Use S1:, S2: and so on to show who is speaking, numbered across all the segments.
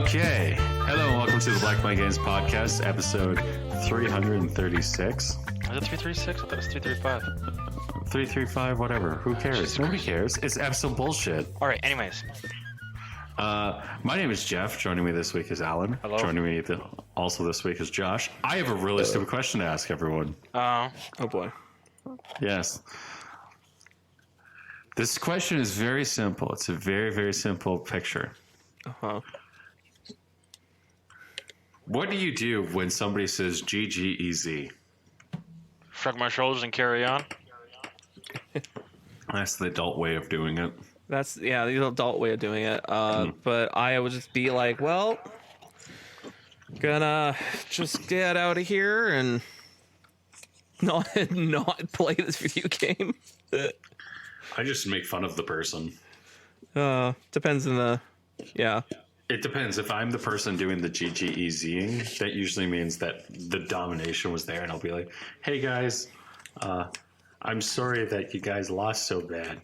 S1: Okay. Hello and welcome to the Black Mind Games Podcast, episode 336.
S2: Is it 336? I thought it was 335.
S1: 335, whatever. Who cares? Nobody cares. It's episode bullshit.
S2: All right, anyways.
S1: My name is Jeff. Joining me this week is Allan.
S2: Hello.
S1: Joining me also this week is Josh. I have a really stupid question to ask everyone.
S2: Oh
S3: boy.
S1: Yes. This question is very simple. It's a very, very simple picture.
S3: Uh-huh.
S1: What do you do when somebody says GGEZ?
S2: Shrug my shoulders and carry on.
S1: That's the adult way of doing it.
S3: That's the adult way of doing it. But I would just be like, well, gonna just get out of here and not play this video game.
S1: I just make fun of the person.
S3: Depends on the
S1: It depends. If I'm the person doing the GGEZing, that usually means that the domination was there, and I'll be like, hey guys, I'm sorry that you guys lost so bad.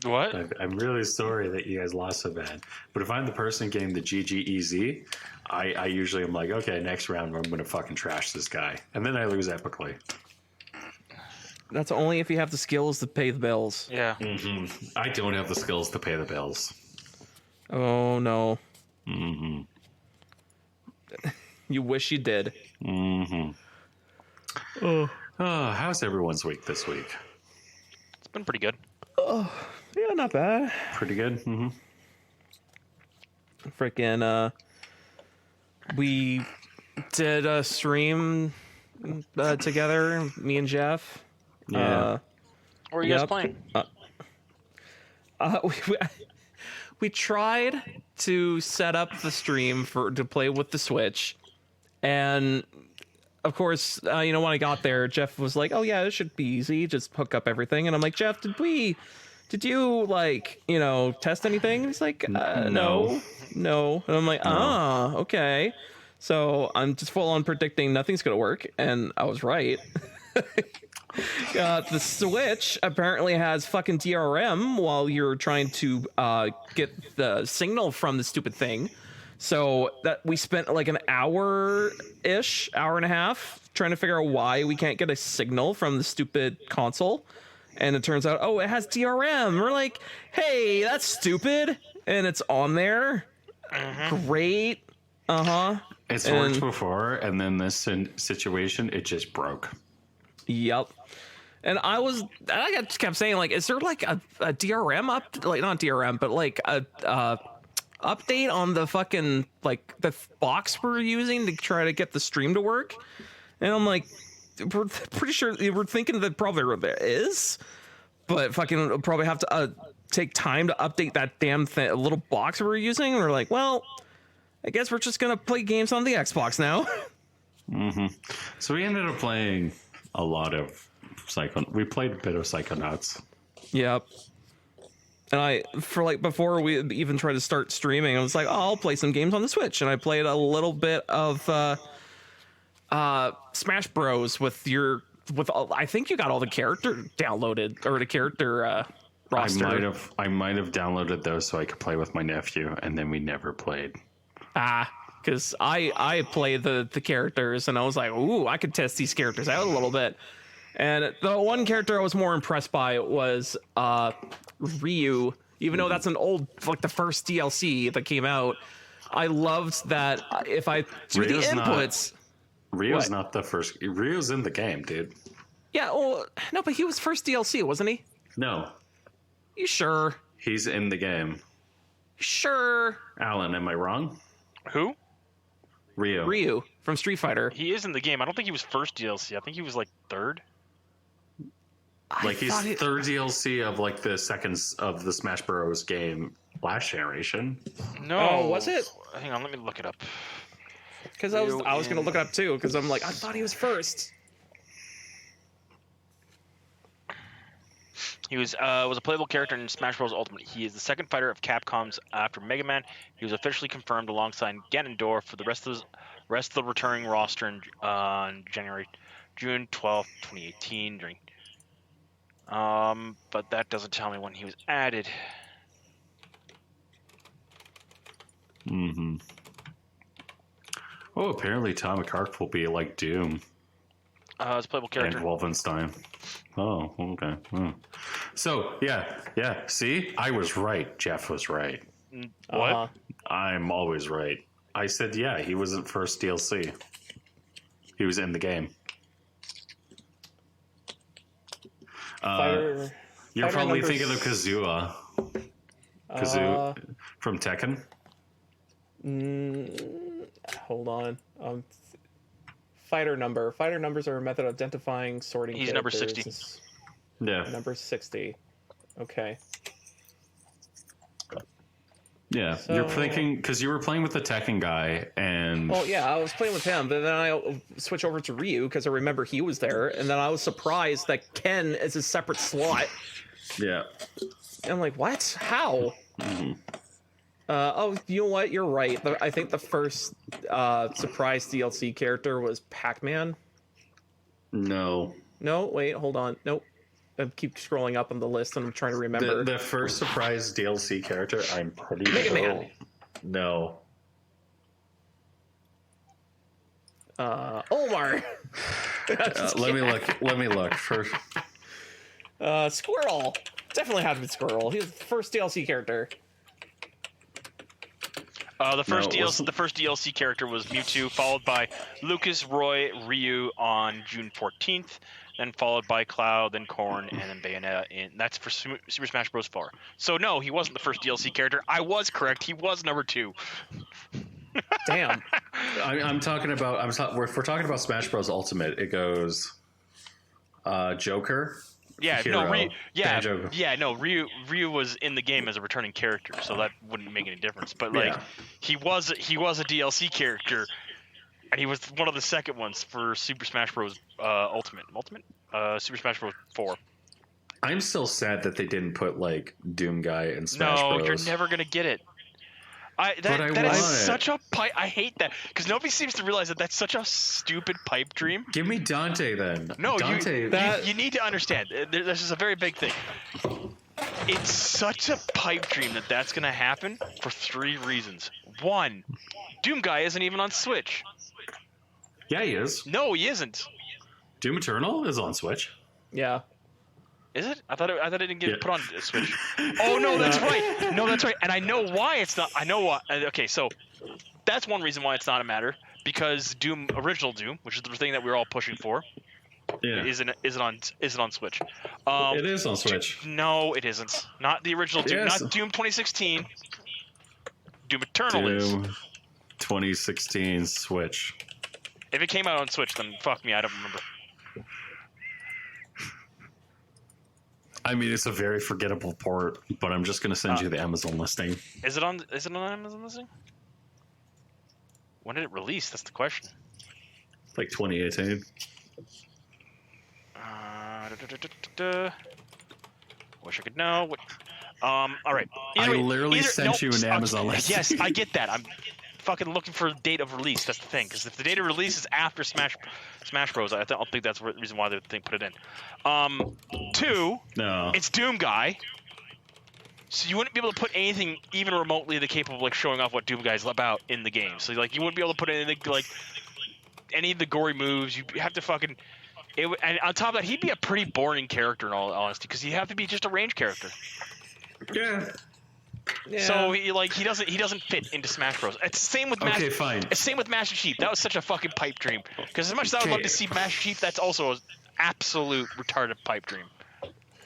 S2: What?
S1: I'm really sorry that you guys lost so bad. But if I'm the person getting the GGEZ, I usually am like, okay, next round I'm going to fucking trash this guy. And then I lose epically.
S3: That's only if you have the skills to pay the bills.
S2: Yeah.
S1: Mm-hmm. I don't have the skills to pay the bills.
S3: Oh no.
S1: Mm-hmm.
S3: You wish you did.
S1: Mm-hmm. Oh, how's everyone's week this week?
S2: It's been pretty good.
S3: Oh, yeah, not bad.
S1: Pretty good? Mm-hmm.
S3: Freaking, we did a stream together, me and Jeff.
S1: Yeah.
S2: What are you guys playing?
S3: We tried to set up the stream to play with the Switch, and of course, when I got there, Jeff was like, "Oh yeah, it should be easy. Just hook up everything." And I'm like, "Jeff, did you test anything?" And he's like, "No." And I'm like, okay." So I'm just full on predicting nothing's gonna work, and I was right. The Switch apparently has fucking DRM while you're trying to get the signal from the stupid thing. So that we spent like an hour and a half trying to figure out why we can't get a signal from the stupid console. And it turns out, it has DRM. We're like, hey, that's stupid. And it's on there. Great.
S1: It's worked before, and then this situation, it just broke.
S3: Yep. And I just kept saying, like, is there like a DRM not DRM, but like a update on the fucking like the box we're using to try to get the stream to work? And I'm like, we're pretty sure we're thinking that probably there is, but fucking we'll probably have to take time to update that damn little box we're using. And we're like, well, I guess we're just gonna play games on the Xbox now.
S1: So we ended up playing a lot of we played a bit of Psychonauts.
S3: Yep. And before we even tried to start streaming, I was like, I'll play some games on the Switch. And I played a little bit of Smash Bros. I think you got all the character downloaded, or the character roster.
S1: I might have downloaded those so I could play with my nephew, and then we never played.
S3: Because I played the characters, and I was like, ooh, I could test these characters out a little bit. And the one character I was more impressed by was Ryu, even though that's an old, like the first DLC that came out. I loved that if I do the inputs.
S1: Ryu's not the first. Ryu's in the game, dude.
S3: Yeah, well, no, but he was first DLC, wasn't he?
S1: No.
S3: You sure?
S1: He's in the game.
S3: Sure.
S1: Allan, am I wrong?
S2: Who?
S3: Ryu from Street Fighter.
S2: He is in the game. I don't think he was first DLC. I think he was like third.
S1: He's third DLC of like the seconds of the Smash Bros. Game last generation.
S2: No.
S3: Oh, was it?
S2: Hang on, let me look it up.
S3: Because I was gonna look it up too. Because I'm like, I thought he was first.
S2: He was a playable character in Smash Bros. Ultimate. He is the second fighter of Capcom's after Mega Man. He was officially confirmed alongside Ganondorf for the rest of the returning roster on June 12th, 2018 but that doesn't tell me when he was added.
S1: Mm-hmm. Oh, apparently Tom McCark will be like Doom
S2: It's a playable
S1: and
S2: character.
S1: Wolfenstein. Oh, okay. So, yeah. See? I was right. Jeff was right.
S2: What?
S3: Uh-huh.
S1: I'm always right. I said, yeah, he wasn't first DLC. He was in the game.
S3: Fighter,
S1: You're
S3: fighter
S1: probably
S3: number
S1: thinking of Kazua. Kazoo from Tekken.
S3: Hold on. Fighter number. Fighter numbers are a method of identifying sorting.
S2: He's number
S3: characters.
S2: 60.
S1: Yeah.
S3: Number 60. Okay.
S1: Yeah.
S3: So-
S1: You're thinking, because you were playing with the Tekken guy, and.
S3: Well, yeah, I was playing with him, but then I switch over to Ryu because I remember he was there, and then I was surprised that Ken is a separate slot.
S1: Yeah.
S3: And I'm like, what? How?
S1: Mm-hmm.
S3: Oh, you know what? You're right. I think the first surprise DLC character was Pac-Man.
S1: No.
S3: No, wait, hold on. Nope. I keep scrolling up on the list, and I'm trying to remember.
S1: The first surprise DLC character, I'm pretty
S3: Mega
S1: sure.
S3: Man.
S1: No.
S3: Omar.
S1: Let me look. First.
S3: Squirrel. Definitely had to be Squirrel. He was the first DLC character.
S2: The first
S1: No, it
S2: DLC,
S1: wasn't.
S2: the first DLC character was Mewtwo, followed by Lucas, Roy, Ryu on June 14th, then followed by Cloud, then Corn, and then Bayonetta. And that's for Super Smash Bros. 4. So no, he wasn't the first DLC character. I was correct. He was number 2.
S3: Damn.
S1: I'm talking about. If we're talking about Smash Bros. Ultimate, it goes. Joker.
S2: Yeah,
S1: Hero,
S2: no, Ryu. Yeah,
S1: Banjo.
S2: yeah, no. Ryu was in the game as a returning character, so that wouldn't make any difference. But like,
S1: Yeah.
S2: he was a DLC character, and he was one of the second ones for Super Smash Bros. Ultimate, Super Smash Bros. 4.
S1: I'm still sad that they didn't put like Doom Guy in Smash
S2: No,
S1: Bros.
S2: you're never gonna get it. That is
S1: want it.
S2: such a pipe. I hate that because nobody seems to realize that that's such a stupid pipe dream.
S1: Give me Dante then.
S2: No,
S1: Dante.
S2: you need to understand. This is a very big thing. It's such a pipe dream that that's gonna happen for 3 reasons. 1, Doom Guy isn't even on Switch.
S1: Yeah, he is.
S2: No, he isn't.
S1: Doom Eternal is on Switch.
S3: Yeah.
S2: Is it? I thought it didn't get
S1: Yeah.
S2: put on Switch. Oh no, that's right. No, that's right. And I know why it's not. I know why. Okay, so that's one reason why it's not a matter, because original Doom, which is the thing that we're all pushing for,
S1: Yeah.
S2: isn't on Switch.
S1: It is on Switch.
S2: No, it isn't. Not the original Doom.
S1: Yes.
S2: Not Doom 2016. Doom Eternal is.
S1: Doom 2016 Switch.
S2: If it came out on Switch, then fuck me, I don't remember.
S1: I mean, it's a very forgettable port, but I'm just going to send you the Amazon listing.
S2: Is it on Amazon listing? When did it release? That's the question.
S1: Like 2018.
S2: Wish I could know. What? All right.
S1: I
S2: Either way-
S1: literally
S2: either-
S1: sent
S2: nope,
S1: you an
S2: okay,
S1: Amazon listing.
S2: Yes, I get that. I'm fucking looking for the date of release. That's the thing. Because if the date of release is after Smash Bros, I don't think that's the reason why they put it in. 2,
S1: No.
S2: it's Doom Guy. So you wouldn't be able to put anything even remotely capable of like showing off what Doom Guy's about in the game. So like you wouldn't be able to put anything like any of the gory moves. You have to fucking. And on top of that, he'd be a pretty boring character in all honesty, because he'd have to be just a range character.
S1: Yeah.
S3: Yeah.
S2: So he doesn't fit into Smash Bros. It's the same with
S1: Okay, fine.
S2: It's same with Master Chief. That was such a fucking pipe dream. Because as much as I would love
S1: Okay.
S2: to see Master Chief, that's also an absolute retarded pipe dream.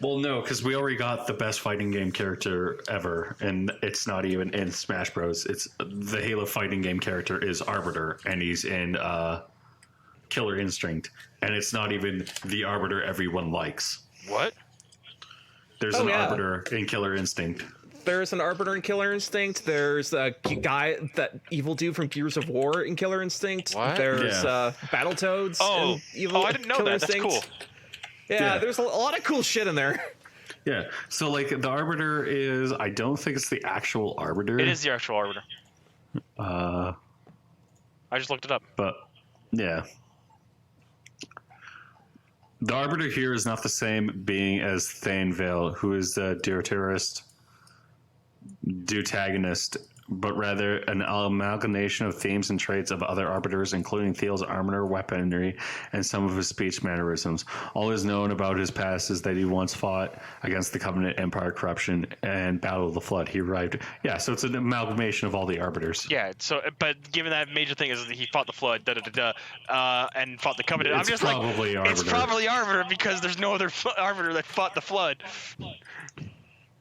S1: Well, no, because we already got the best fighting game character ever, and it's not even in Smash Bros. It's the Halo fighting game character is Arbiter, and he's in Killer Instinct, and it's not even the Arbiter everyone likes.
S2: What?
S1: There's
S3: Oh,
S1: an
S3: yeah.
S1: Arbiter in Killer Instinct.
S3: There's an Arbiter in Killer Instinct. There's a guy, that evil dude from Gears of War in Killer Instinct.
S2: What?
S3: There's
S1: Yeah.
S3: Battletoads.
S2: Oh,
S3: in evil
S2: I didn't know
S3: Killer
S2: that. That's
S3: Instinct.
S2: cool.
S3: Yeah,
S1: Yeah.
S3: there's a lot of cool shit in there.
S1: Yeah, so like the Arbiter is, I don't think it's the actual Arbiter.
S2: It is the actual Arbiter.
S1: Uh,
S2: I just looked it up.
S1: but yeah. The Arbiter here is not the same being as Thane Vale, who is the Deuteragonist but rather an amalgamation of themes and traits of other arbiters, including Thiel's armor, weaponry, and some of his speech mannerisms. All is known about his past is that he once fought against the Covenant, Empire, corruption, and Battle of the Flood. He arrived. Yeah, so it's an amalgamation of all the arbiters.
S2: Yeah. So, but given that major thing is that he fought the Flood, and fought the Covenant, I'm
S1: It's
S2: just
S1: probably
S2: like, it's
S1: Arbiter.
S2: probably Arbiter because there's no other Arbiter that fought the Flood.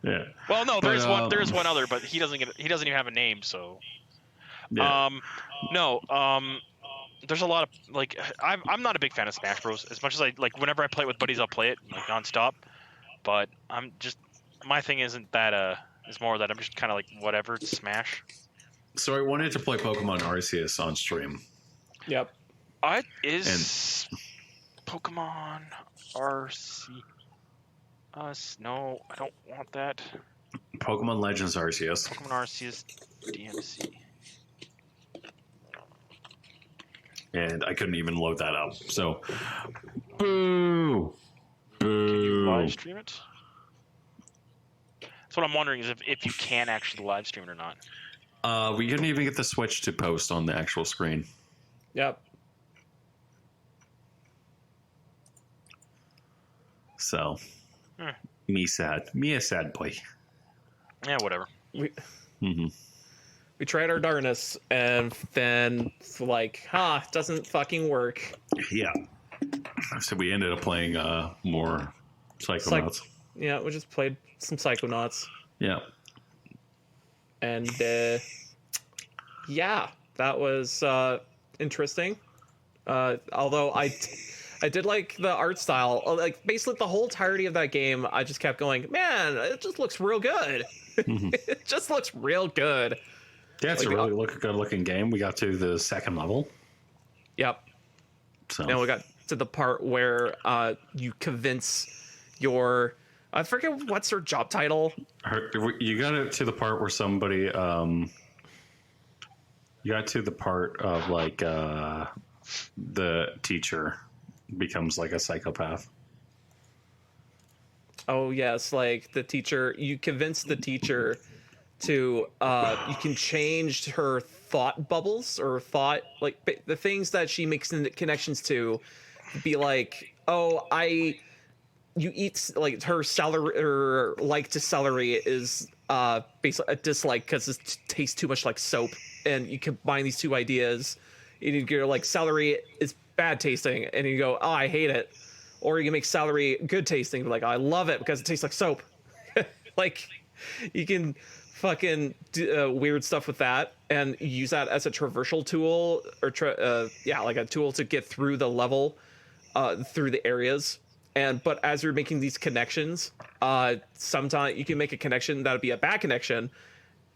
S1: Yeah.
S2: Well, no, there's
S1: But,
S2: there is one other, but he doesn't even have a name, so.
S1: Yeah.
S2: There's a lot of like I'm not a big fan of Smash Bros. As much as I like whenever I play it with buddies, I'll play it like nonstop. But I'm just my thing isn't that it's more that I'm just kind of like whatever, it's Smash.
S1: So I wanted to play Pokemon Arceus on stream.
S3: Yep.
S2: Pokemon Arceus? No, I don't want that.
S1: Pokemon Legends Arceus.
S2: Pokemon Arceus DMC.
S1: And I couldn't even load that up. So, boo.
S2: Can you
S1: Boo.
S2: live stream it? That's what I'm wondering is if you can actually live stream it or not.
S1: We couldn't even get the Switch to post on the actual screen.
S3: Yep.
S1: So, me a sad boy.
S2: Yeah, whatever.
S1: Mm-hmm.
S3: We tried our darnest, and then like, it doesn't fucking work.
S1: Yeah. So we ended up playing more Psychonauts.
S3: Yeah, we just played some Psychonauts,
S1: Yeah.
S3: and yeah, that was interesting. Although I did like the art style. Like basically the whole entirety of that game, I just kept going, man, it just looks real good. It just looks real good.
S1: Yeah, it's
S3: Like,
S1: a really good looking game. We got to the second level.
S3: Yep.
S1: So
S3: And we got to the part where you convince your, I forget what's her job title.
S1: You got it to the part where somebody you got to the part of like the teacher becomes like a psychopath.
S3: Oh yes, like the teacher, you convince the teacher to you can change her thought bubbles or thought like the things that she makes connections to be like, oh, you eat like her celery or like to celery is basically a dislike because it tastes too much like soap, and you combine these two ideas and you go like celery is bad tasting and you go, oh, I hate it. Or you can make celery good tasting, like I love it because it tastes like soap. Like you can fucking do weird stuff with that and use that as a traversal tool or like a tool to get through the level, through the areas. But as you're making these connections, sometimes you can make a connection that would be a bad connection,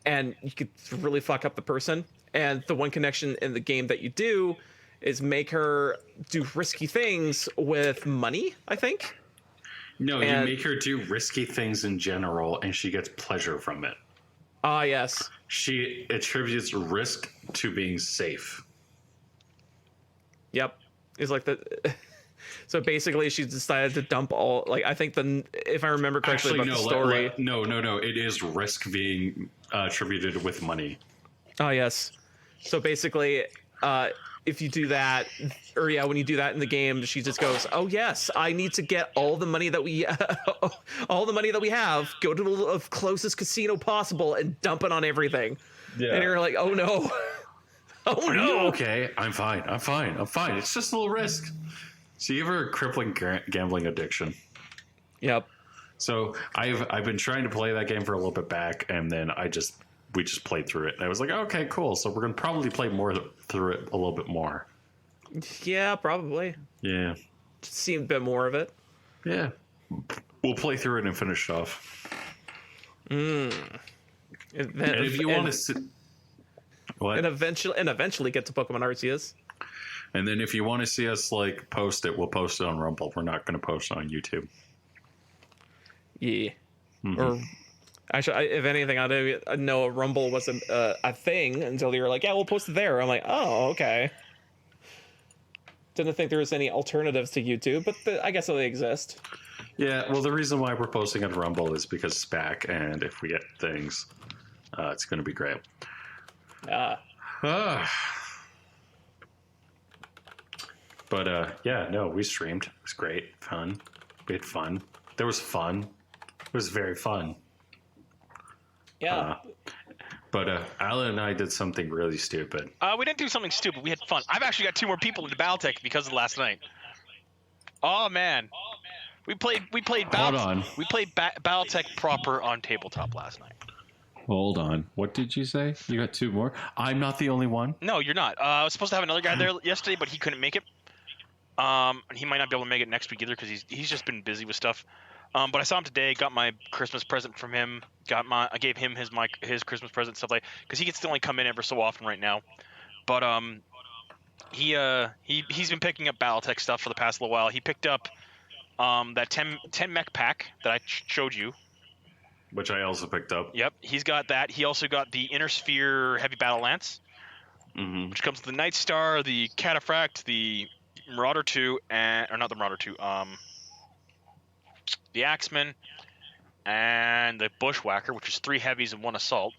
S3: and you could really fuck up the person. And the one connection in the game that you do is make her do risky things with money, I think.
S1: No, you make her do risky things in general, and she gets pleasure from it.
S3: Ah, yes.
S1: She attributes risk to being safe.
S3: Yep. It's like the. So basically, she decided to dump all. Like I think if I remember correctly
S1: Actually,
S3: about
S1: no,
S3: the story.
S1: no. It is risk being attributed with money.
S3: Oh yes. So basically, if you do that, or yeah, when you do that in the game, she just goes, "Oh yes, I need to get all the money that we, have, go to the closest casino possible and dump it on everything." Yeah. And you're like, "Oh no, oh no."
S1: Okay, I'm fine. It's just a little risk. So you have a crippling gambling addiction.
S3: Yep.
S1: So I've been trying to play that game for a little bit back, and then we just played through it. And I was like, okay, cool. So we're gonna probably play more through it a little bit more.
S3: Yeah, probably.
S1: Yeah.
S3: Just see a bit more of it.
S1: Yeah. We'll play through it and finish it off.
S3: And
S1: if you want to, what?
S3: And eventually get to Pokemon Arceus.
S1: And then if you want to see us like post it, we'll post it on Rumble. We're not going to post it on YouTube.
S3: Yeah. Mm-hmm. Or actually, if anything, I didn't know Rumble was a thing until you were like, yeah, we'll post it there. I'm like, oh, okay. Didn't think there was any alternatives to YouTube, but I guess they exist.
S1: Yeah, well, the reason why we're posting on Rumble is because it's back, and if we get things, it's going to be great. But yeah, no, we streamed. It was great, fun. We had fun. There was fun. It was very fun.
S3: Yeah.
S1: But Allan and I did something really stupid.
S2: We didn't do something stupid. We had fun. I've actually got 2 more people into Battletech because of last night. Oh man, we played
S1: Hold on.
S2: We played Battletech proper on tabletop last night.
S1: Hold on. What did you say? You got 2 more? I'm not the only one.
S2: No, you're not. I was supposed to have another guy there yesterday, but he couldn't make it. And he might not be able to make it next week either because he's just been busy with stuff. But I saw him today. Got my Christmas present from him. I gave him his Christmas present, stuff like, because he gets to only come in ever so often right now. But he's been picking up BattleTech stuff for the past little while. He picked up that 10 mech pack that I showed you,
S1: which I also picked up.
S2: Yep, he's got that. He also got the Inner Sphere Heavy Battle Lance, which comes with the Night Star, the Cataphract, the Marauder 2, or not the Marauder 2, the Axeman, and the Bushwhacker, which is 3 heavies and 1 assault.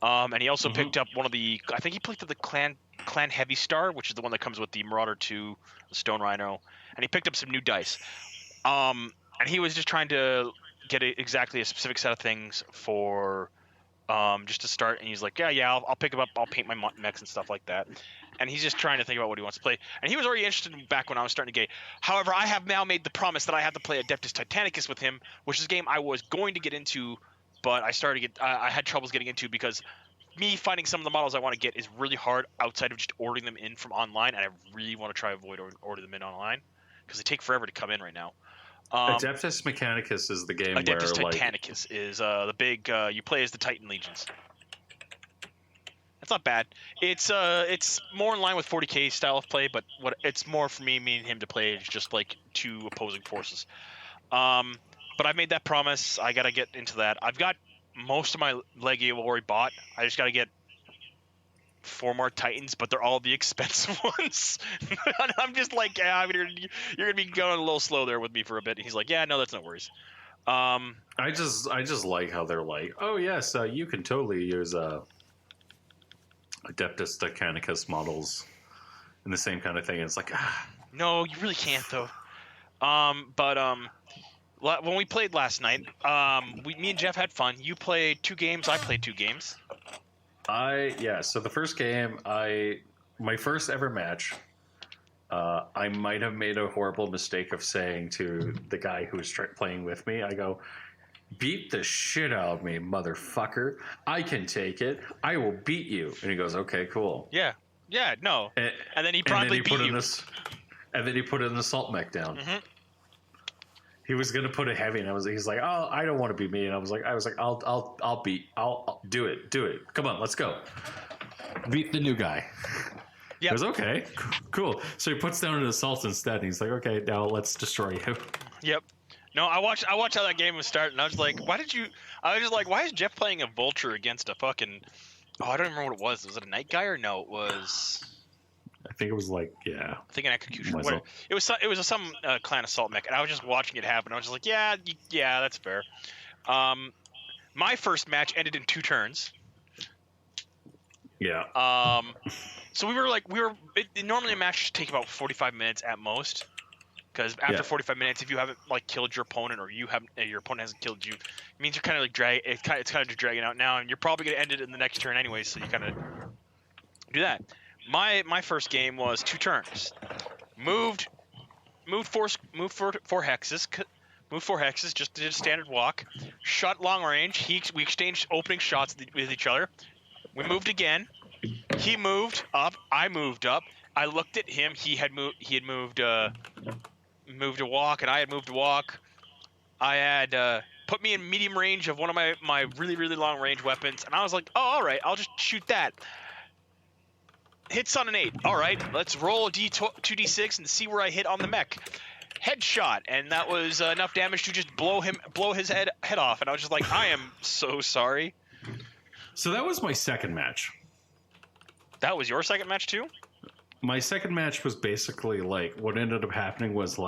S2: And he also picked up one of the, I think he picked up the Clan Heavy Star, which is the one that comes with the Marauder 2, the Stone Rhino, and he picked up some new dice. And he was just trying to get exactly a specific set of things for just to start, and he's like, yeah, I'll pick them up, I'll paint my mechs and stuff like that. And he's just trying to think about what he wants to play. And he was already interested back when I was starting to get. However, I have now made the promise that I have to play Adeptus Titanicus with him, which is a game I was going to get into, but I had troubles getting into because me finding some of the models I want to get is really hard outside of just ordering them in from online, and I really want to try avoid order them in online because they take forever to come in right now.
S1: Adeptus Mechanicus is the game
S2: Adeptus
S1: where
S2: Titanicus is the big you play as the Titan Legions. It's not bad. It's more in line with 40k style of play, but it's more for me and him to play is just like 2 opposing forces. But I've made that promise. I gotta get into that. I've got most of my Legio already bought. I just gotta get 4 more Titans, but they're all the expensive ones. And I'm just like, yeah, you're gonna be going a little slow there with me for a bit. And he's like, yeah, no, that's no worries.
S1: I just like how they're like, oh yes, you can totally use Adeptus Titanicus models and the same kind of thing. And it's like,
S2: no, you really can't though. But when we played last night, me and Jeff had fun. You played 2 games. I played 2 games.
S1: So the first game, my first ever match, I might have made a horrible mistake of saying to the guy who was playing with me, I go, beat the shit out of me, motherfucker. I can take it. I will beat you. And he goes, okay, cool.
S2: Yeah, no. And then he promptly beat you.
S1: And then he put an assault mech down. He was gonna put a heavy, and he's like, oh, I don't want to be me. And I was like, I'll do it. Come on, let's go. Beat the new guy. He goes, okay, cool. So he puts down an assault instead, and he's like, okay, now let's destroy you.
S2: Yep. No, I watched how that game was starting, and I was like, why is Jeff playing a vulture against a fucking, I don't remember what it was. Was it a night guy or no? It was,
S1: I think it was like, yeah.
S2: I think an executioner. It was some clan assault mech, and I was just watching it happen. I was just like, yeah, that's fair. My first match ended in 2 turns.
S1: Yeah.
S2: So normally a match should take about 45 minutes at most. Because after 45 minutes, if you haven't killed your opponent, or your opponent hasn't killed you, it means you're kind of it's kind of just dragging out now, and you're probably gonna end it in the next turn anyway. So you kind of do that. My first game was 2 turns. Moved 4 hexes. Just did a standard walk. Shot long range. We exchanged opening shots with each other. We moved again. He moved up. I moved up. I looked at him. He had moved to walk, and I had moved to walk. I had put me in medium range of one of my really, really long range weapons, and I was like, oh, all right, I'll just shoot that. Hits on an 8. All right, let's roll a 2d6 and see where I hit on the mech. Headshot, and that was enough damage to just blow his head off, and I was just like, I am so sorry.
S1: So that was my second match.
S2: That was your second match too?
S1: My second match was basically what ended up happening was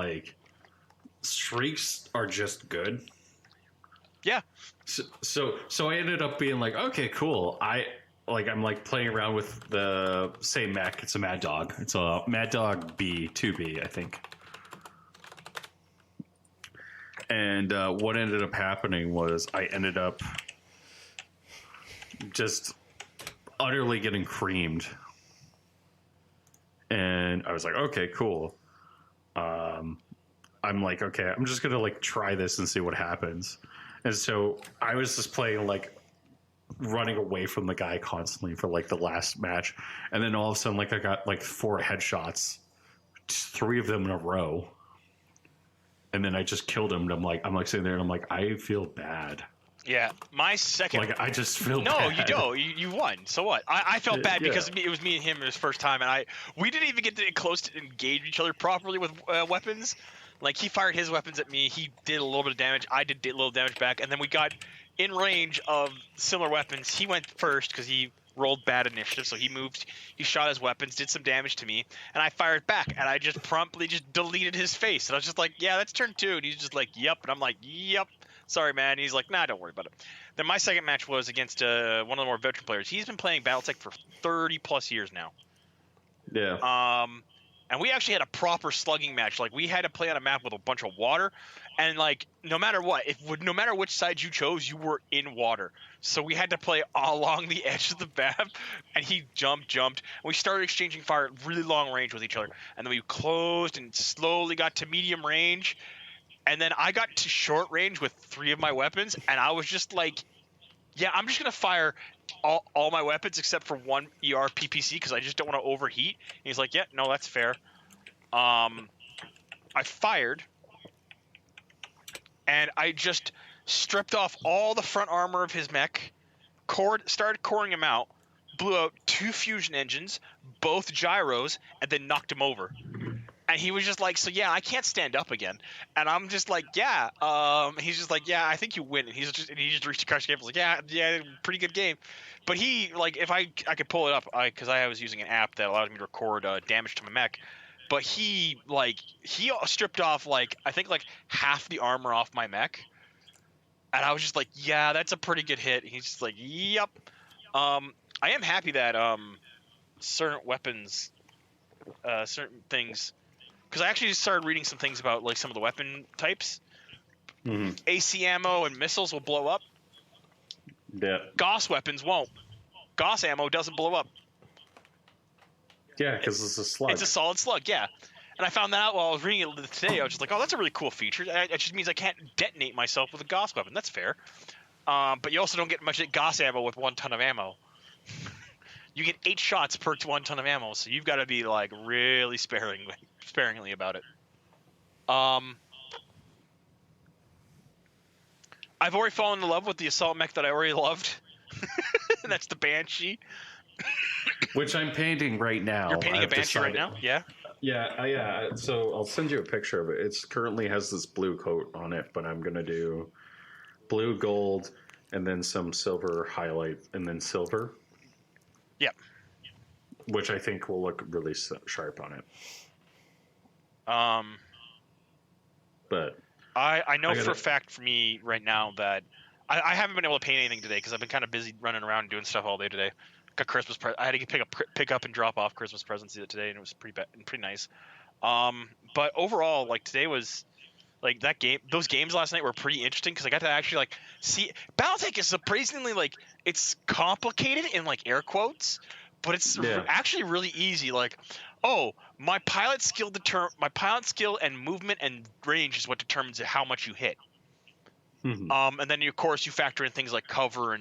S1: streaks are just good.
S2: Yeah.
S1: So I ended up being like, okay, cool. like I'm like playing around with the same mech. It's a Mad Dog. It's a Mad Dog B 2B, I think. And what ended up happening was I ended up just utterly getting creamed. And I was like, okay, cool. I'm like, okay, I'm just gonna like try this and see what happens. And so I was just playing like running away from the guy constantly for like the last match, and then all of a sudden, like I got like 4 headshots, 3 of them in a row, and then I just killed him. And I'm like sitting there, and I'm like, I feel bad.
S2: Yeah, my second.
S1: Like I just feel
S2: no,
S1: bad.
S2: you don't. You won. So what? I felt bad
S1: Yeah.
S2: because it was me and him his first time, and we didn't even get to close to engage each other properly with weapons. Like he fired his weapons at me, he did a little bit of damage, I did a little damage back, and then we got in range of similar weapons. He went first because he rolled bad initiative, so he moved, he shot his weapons, did some damage to me, and I fired back, and I just promptly just deleted his face, and I was just like, yeah, that's turn 2, and he's just like, yep, and I'm like, yep, sorry, man, and he's like, nah, don't worry about it. Then my second match was against one of the more veteran players. He's been playing Battletech for 30 plus years now.
S1: Yeah.
S2: And we actually had a proper slugging match. Like we had to play on a map with a bunch of water, and like no matter what, no matter which side you chose, you were in water. So we had to play along the edge of the map, and he jumped. And we started exchanging fire at really long range with each other, and then we closed and slowly got to medium range, and then I got to short range with 3 of my weapons, and I was just like, yeah, I'm just gonna fire all my weapons except for 1 ER PPC because I just don't want to overheat. And he's like, yeah, no, that's fair. I fired, and I just stripped off all the front armor of his mech, started coring him out, blew out 2 fusion engines, both gyros, and then knocked him over. And he was just like, so yeah, I can't stand up again. And I'm just like, yeah. He's just like, yeah, I think you win. And he just reached the crash game. I was like, yeah, pretty good game. But he, like, if I could pull it up, because I was using an app that allowed me to record damage to my mech. But he stripped off, like, I think, like, half the armor off my mech. And I was just like, yeah, that's a pretty good hit. He's just like, yep. I am happy that certain weapons, certain things, because I actually just started reading some things about like some of the weapon types.
S1: Mm-hmm.
S2: AC ammo and missiles will blow up.
S1: Yeah.
S2: Gauss weapons won't. Gauss ammo doesn't blow up.
S1: Yeah, because it's a slug.
S2: It's a solid slug, yeah. And I found that out while I was reading it today. I was just like, oh, that's a really cool feature. It just means I can't detonate myself with a Gauss weapon. That's fair. But you also don't get much Gauss ammo with 1 ton of ammo. You get 8 shots per 1 ton of ammo, so you've got to be like really sparingly about it. I've already fallen in love with the assault mech that I already loved. And that's the Banshee.
S1: Which I'm painting right now.
S2: You're painting
S1: I've
S2: a Banshee right now? Yeah?
S1: Yeah. So I'll send you a picture of it. It currently has this blue coat on it, but I'm going to do blue, gold, and then some silver highlight, and then silver.
S2: Yep.
S1: Which I think will look really sharp on it. But
S2: I know for a fact for me right now that I haven't been able to paint anything today because I've been kind of busy running around and doing stuff all day today. Got Christmas I had to pick up and drop off Christmas presents today, and it was pretty nice. But overall, like today was like those games last night were pretty interesting because I got to actually like see Battletech is surprisingly like it's complicated in like air quotes, but it's actually really easy. Like, oh, my pilot skill and movement and range is what determines how much you hit.
S1: Mm-hmm.
S2: And then of course you factor in things like cover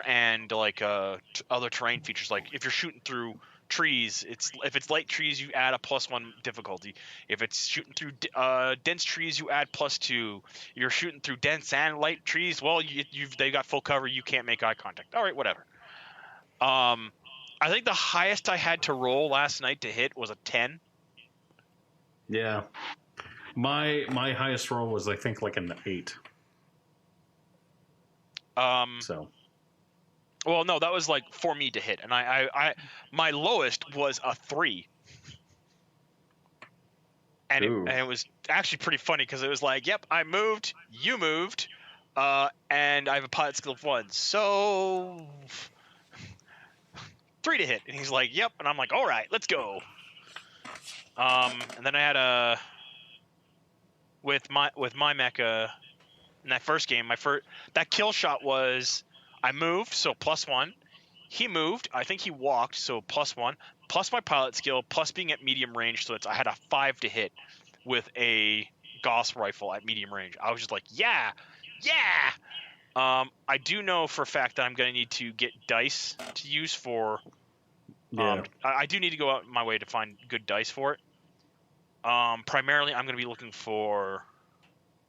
S2: and like other terrain features. Like if you're shooting through trees, if it's light trees, you add a +1 difficulty. If it's shooting through dense trees, you add +2. You're shooting through dense and light trees, well, they got full cover, you can't make eye contact. All right, whatever. I think the highest I had to roll last night to hit was a 10.
S1: Yeah. My highest roll was I think like an 8. So.
S2: Well, no, that was like for me to hit, and I my lowest was a 3, and it was actually pretty funny because it was like, yep, I moved, you moved, and I have a pilot skill of 1, so 3 to hit. And he's like, yep. And I'm like, all right, let's go. And then I had with my mecha in that first game, that kill shot was I moved, so +1. He moved, I think he walked, so +1, plus my pilot skill, plus being at medium range, so I had a 5 to hit with a Gauss rifle at medium range. I was just like, yeah. I do know for a fact that I'm going to need to get dice to use for. I do need to go out my way to find good dice for it. Primarily, I'm going to be looking for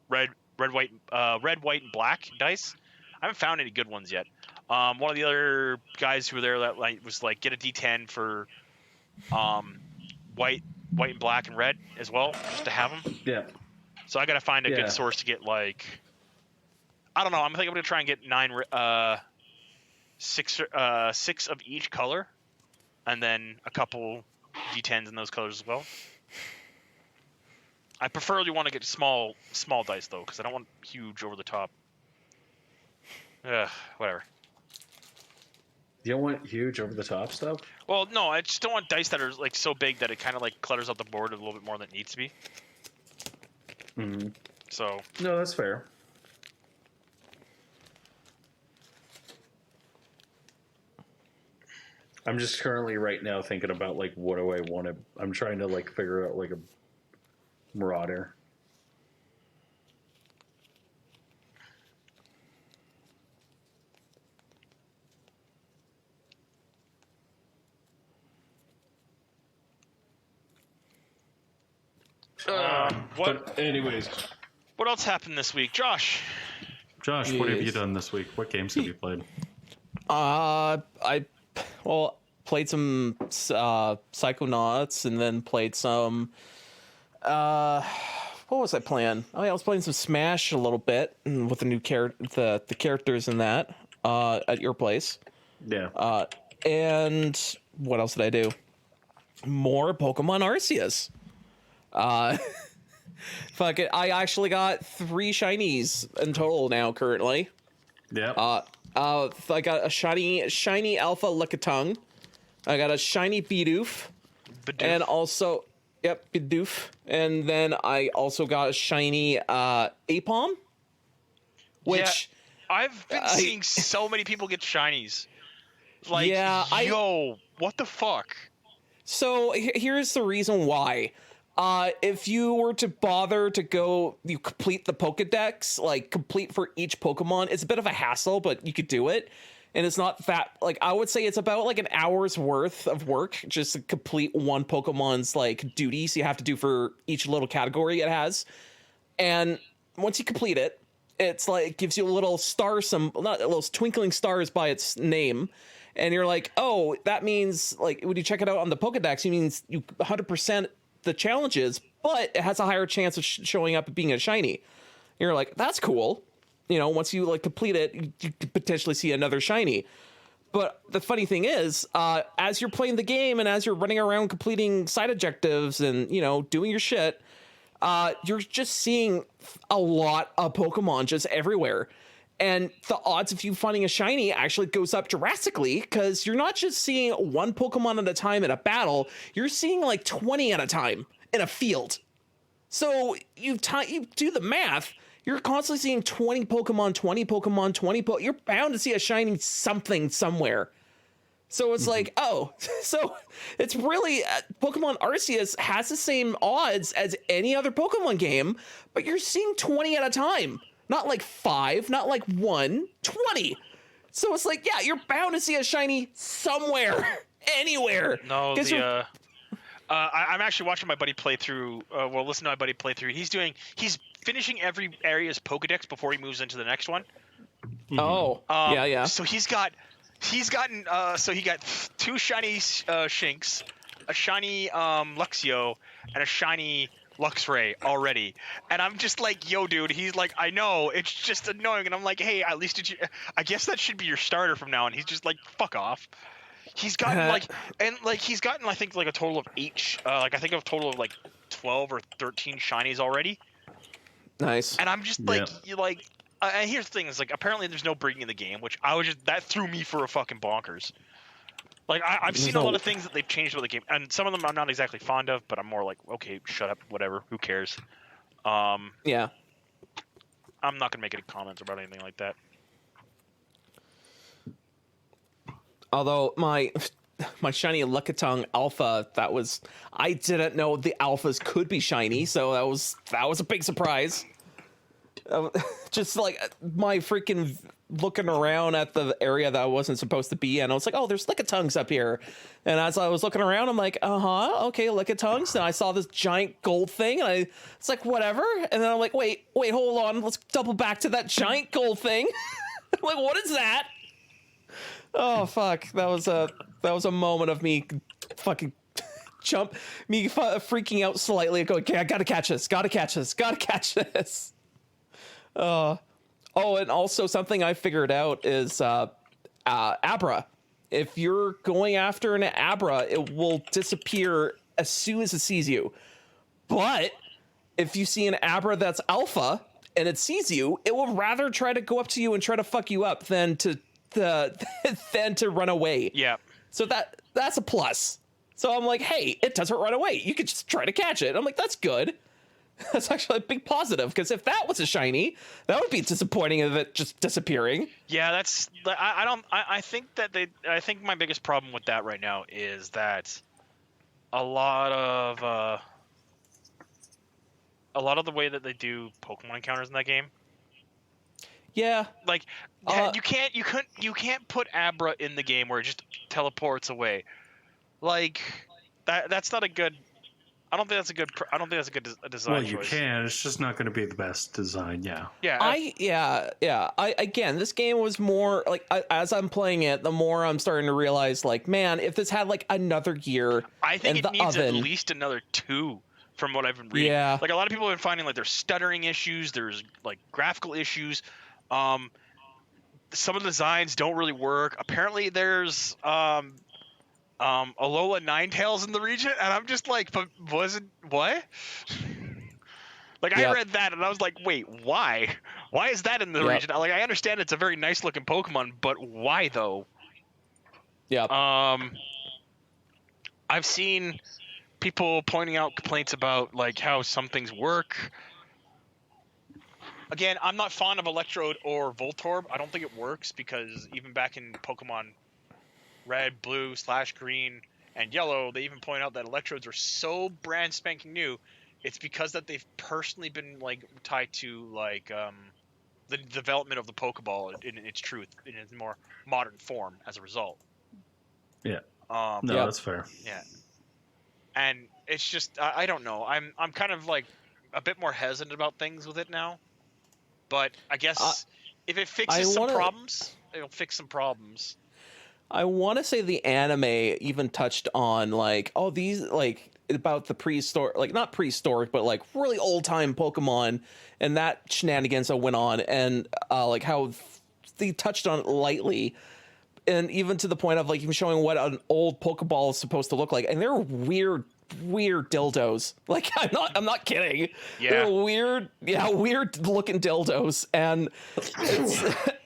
S2: red, white, and black dice. I haven't found any good ones yet. One of the other guys who were there that was like, get a D10 for white, and black, and red as well, just to have them.
S1: Yeah.
S2: So I got to find a good source to get like. I don't know. I'm going to try and get 6 of each color, and then a couple D10s in those colors as well. I preferably want to get small dice though, because I don't want huge over the top. Whatever.
S1: You don't want huge over the top stuff?
S2: Well, no, I just don't want dice that are like so big that it kind of like clutters up the board a little bit more than it needs to be.
S1: Mm-hmm.
S2: So.
S1: No, that's fair. I'm just currently right now thinking about like what do I want to. I'm trying to like figure out like a Marauder.
S2: What?
S1: But anyways,
S2: what else happened this week, Josh?
S1: Josh, what have you done this week? What games have you played?
S3: I played some Psychonauts, and then played some. What was I playing? Oh yeah, I was playing some Smash a little bit with the new the characters in that at your place.
S1: Yeah.
S3: And what else did I do? More Pokemon Arceus. Fuck it. I actually got 3 shinies in total now currently.
S1: Yeah.
S3: I got a shiny Alpha Lickitung. I got a shiny Bidoof. And also, Bidoof. And then I also got a shiny Apom. Which
S2: I've been seeing so many people get shinies. Like, what the fuck?
S3: So here's the reason why. If you were to bother to you complete the Pokedex, like complete for each Pokemon, it's a bit of a hassle, but you could do it. And it's not that, like, I would say it's about like an hour's worth of work just to complete one Pokemon's like duties you have to do for each little category it has. And once you complete it, it's like, it gives you a little star, not little twinkling stars by its name. And you're like, oh, that means, like, when you check it out on the Pokedex, it means you 100% the challenges, but it has a higher chance of showing up being a shiny. You're like, that's cool. You know, once you like complete it, you could potentially see another shiny. But the funny thing is, as you're playing the game and as you're running around completing side objectives and, you know, doing your shit, you're just seeing a lot of Pokemon just everywhere. And the odds of you finding a shiny actually goes up drastically, because you're not just seeing one Pokemon at a time in a battle, you're seeing like 20 at a time in a field. So you do the math, you're constantly seeing 20 Pokemon, 20 Pokemon, 20 you're bound to see a shiny something somewhere. So it's like, so it's really, Pokemon Arceus has the same odds as any other Pokemon game, but you're seeing 20 at a time. Not like 5, not like 1, 20. So it's like, yeah, you're bound to see a shiny somewhere, anywhere.
S2: No, I'm actually watching my buddy play through. Listen to my buddy play through. He's finishing every area's Pokedex before he moves into the next one.
S3: Oh, yeah.
S2: So he got 2 shiny Shinx, a shiny Luxio, and a shiny Luxray already. And I'm just like, yo, dude. He's like, I know, it's just annoying. And I'm like, hey, at least I guess that should be your starter from now on. He's just like, fuck off. He's gotten I think like a total of 8 I think a total of like 12 or 13 shinies already.
S3: Nice.
S2: And I'm just like, and here's the thing, is like, apparently there's no breeding in the game, which that threw me for a fucking bonkers. Like I've
S3: There's
S2: seen a
S3: no-
S2: lot of things that they've changed about the game, and some of them I'm not exactly fond of, but I'm more like, okay, shut up, whatever, who cares?
S3: Yeah.
S2: I'm not gonna make any comments about anything like that.
S3: Although my shiny Lickitung Alpha, I didn't know the alphas could be shiny, so that was a big surprise. Just like my freaking looking around at the area that I wasn't supposed to be in, I was like, oh, there's Lickitungs up here. And as I was looking around, I'm like, okay, Lickitungs. And I saw this giant gold thing, and it's like, whatever. And then I'm like, wait, hold on, let's double back to that giant gold thing. I'm like, what is that? Oh fuck, that was a moment of me fucking freaking out slightly and going, okay, I gotta catch this. Oh, and also something I figured out is Abra. If you're going after an Abra, it will disappear as soon as it sees you. But if you see an Abra that's alpha and it sees you, it will rather try to go up to you and try to fuck you up than to run away.
S2: Yeah.
S3: So that's a plus. So I'm like, hey, it doesn't run away. You could just try to catch it. I'm like, that's good. That's actually a big positive, because if that was a shiny, that would be disappointing of it just disappearing.
S2: Yeah, that's I think my biggest problem with that right now is that a lot of the way that they do Pokemon encounters in that game,
S3: Yeah.
S2: like you can't put Abra in the game where it just teleports away. Like that's not a good. I don't think that's a good design
S1: Well,
S2: choice.
S1: you can. It's just not going to be the best design. Yeah.
S2: Yeah.
S3: Again, this game was more like, as I'm playing it, the more I'm starting to realize, like, man, if this had like another gear,
S2: I think
S3: and
S2: it
S3: the
S2: needs
S3: oven,
S2: at least another 2 from what I've been reading.
S3: Yeah.
S2: Like a lot of people have been finding like there's stuttering issues, there's like graphical issues. Some of the designs don't really work. Apparently there's Alola Ninetales in the region, and I'm just like, but wasn't what? Like I read that and I was like, wait, why? Why is that in the region? Like I understand it's a very nice looking Pokemon, but why though?
S3: Yeah.
S2: I've seen people pointing out complaints about like how some things work. Again, I'm not fond of Electrode or Voltorb. I don't think it works because even back in Pokemon Red, Blue, /Green, and Yellow, they even point out that Electrodes are so brand spanking new. It's because that they've personally been like tied to like the development of the Pokeball in its truth, in its more modern form as a result.
S1: Yeah. That's fair.
S2: Yeah. And it's just I don't know. I'm kind of like a bit more hesitant about things with it now. But I guess if it fixes some problems, it'll fix some problems.
S3: I want to say the anime even touched on like, oh, these like about the prehistoric, like not prehistoric, but like really old time Pokemon and that shenanigans that went on, and like how they touched on it lightly, and even to the point of like even showing what an old Pokeball is supposed to look like, and they're weird dildos. Like I'm not kidding.
S2: Yeah.
S3: They're weird looking dildos, and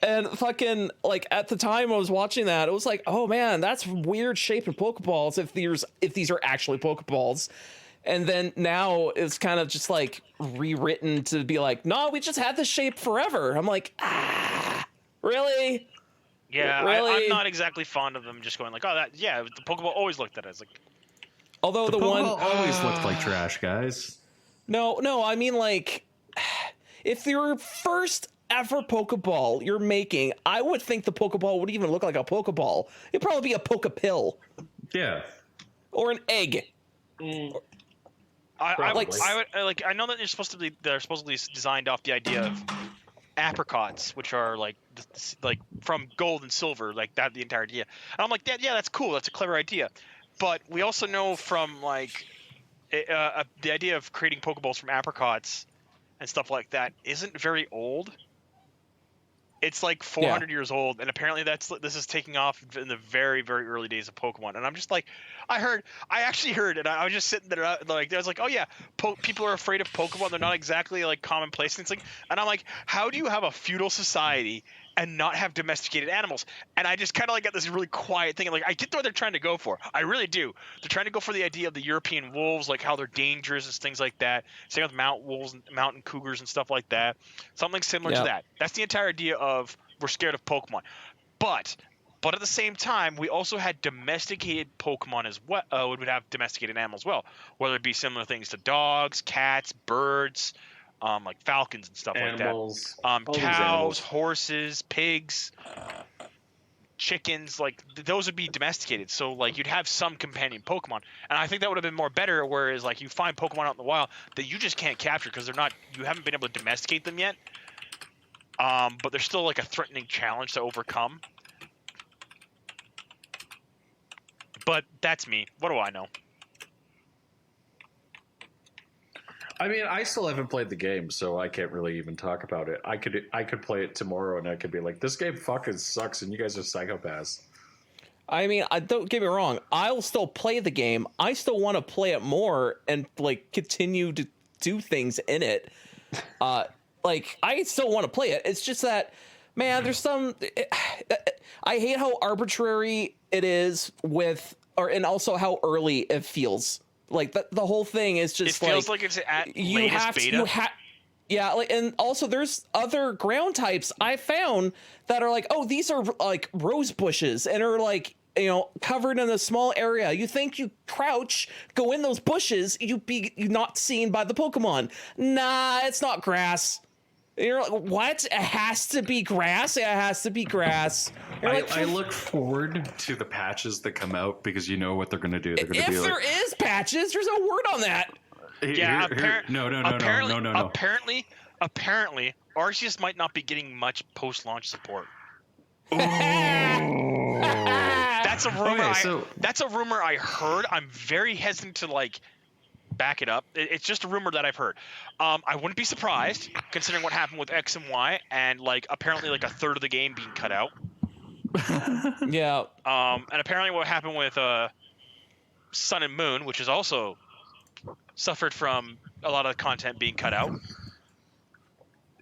S3: and fucking like at the time I was watching that, it was like, oh man, that's weird shaped Pokeballs if these are actually Pokeballs. And then now it's kind of just like rewritten to be like, no, we just had this shape forever. I'm like, really?
S2: Yeah,
S3: really?
S2: I'm not exactly fond of them just going like, oh, the Pokeball always looked at it. It's like,
S3: although the one
S1: always looked like trash, guys.
S3: No, I mean like, if your first ever Pokeball you're making, I would think the Pokeball would even look like a Pokeball. It'd probably be a Pokepill.
S1: Yeah.
S3: Or an egg.
S2: I know that they're supposedly designed off the idea of apricots, which are like from gold and silver, like that, the entire idea. And I'm like, yeah, that's cool. That's a clever idea. But we also know from like the idea of creating Pokeballs from apricots and stuff like that isn't very old. It's like 400 years old, and apparently this is taking off in the very, very early days of Pokemon. And I'm just like, I actually heard, and I was just sitting there like, I was like, oh yeah, people are afraid of Pokemon. They're not exactly like commonplace. And it's like, and I'm like, how do you have a feudal society and not have domesticated animals. And I just kind of like got this really quiet thing. Like I get what they're trying to go for. I really do. They're trying to go for the idea of the European wolves, like how they're dangerous and things like that. Same with mountain cougars and stuff like that. Something similar to that. That's the entire idea of we're scared of Pokemon. But at the same time, we also had domesticated Pokemon as well. Would have domesticated animals as well, whether it be similar things to dogs, cats, birds, like falcons and stuff
S1: Animals.
S2: like that. Cows,
S1: animals.
S2: horses, pigs, chickens. Like those would be domesticated. So like you'd have some companion Pokemon, and I think that would have been more better. Whereas like you find Pokemon out in the wild that you just can't capture because you haven't been able to domesticate them yet. But they're still like a threatening challenge to overcome. But that's me. What do I know?
S1: I mean, I still haven't played the game, so I can't really even talk about it. I could play it tomorrow, and I could be like, "This game fucking sucks, and you guys are psychopaths."
S3: I mean, don't get me wrong. I'll still play the game. I still want to play it more and like continue to do things in it. Like I still want to play it. It's just that, man, there's some. I hate how arbitrary it is and also how early it feels. Like the whole thing is just.
S2: It feels like it's at latest beta.
S3: Yeah, like, and also there's other ground types I found that are like, oh, these are like rose bushes and are like, covered in a small area. You think you crouch, go in those bushes, you're not seen by the Pokemon. Nah, it's not grass. You're like, what? It has to be grass? It has to be grass.
S1: I look forward to the patches that come out because you know what they're going to do. They're going to be like,
S3: there is patches, there's no word on that.
S2: Yeah,
S1: no.
S2: Apparently, Arceus might not be getting much post-launch support. That's a rumor. That's a rumor I heard. I'm very hesitant to like back it up. It's just a rumor that I've heard. I wouldn't be surprised considering what happened with X and Y and like apparently like a third of the game being cut out.
S3: Yeah.
S2: And apparently what happened with Sun and Moon, which is also suffered from a lot of content being cut out.